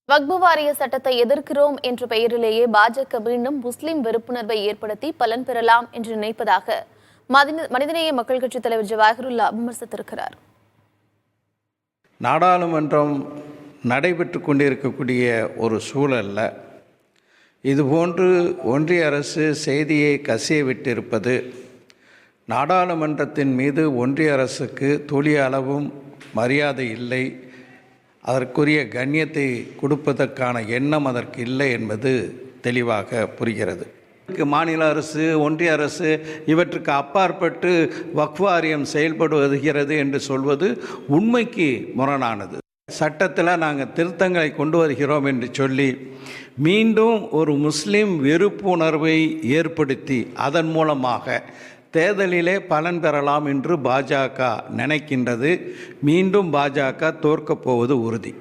வக்பு வாரிய சட்டத்தை எதிர்க்கிறோம் என்ற பெயரிலேயே பாஜக மீண்டும் முஸ்லிம் வெறுப்புணர்வை ஏற்படுத்தி பலன் பெறலாம் என்று நினைப்பதாக மனிதநேய மக்கள் கட்சித் தலைவர் ஜவாஹிருல்லா விமர்சித்திருக்கிறார். நாடாளுமன்றம் நடைபெற்று கொண்டிருக்கக்கூடிய ஒரு சூழல்ல இதுபோன்று ஒன்றிய அரசு செய்தியை கசிய விட்டிருப்பது நாடாளுமன்றத்தின் மீது ஒன்றிய அரசுக்கு துளி அளவும் மரியாதை இல்லை, அதற்குரிய கண்ணியத்தை கொடுப்பதற்கான எண்ணம் அதற்கு இல்லை என்பது தெளிவாக புரிகிறது. மாநில அரசு ஒன்றிய அரசு இவற்றுக்கு அப்பாற்பட்டு வக்ஃப் வாரியம் செயல்படுகிறது என்று சொல்வது உண்மைக்கு முரணானது. சட்டத்தில் நாங்கள் திருத்தங்களை கொண்டு வருகிறோம் என்று சொல்லி மீண்டும் ஒரு முஸ்லீம் வெறுப்புணர்வை ஏற்படுத்தி அதன் மூலமாக தேர்தலிலே பலன் பெறலாம் என்று பாஜக நினைக்கின்றது. மீண்டும் பாஜக தோற்கப் போவது உறுதி.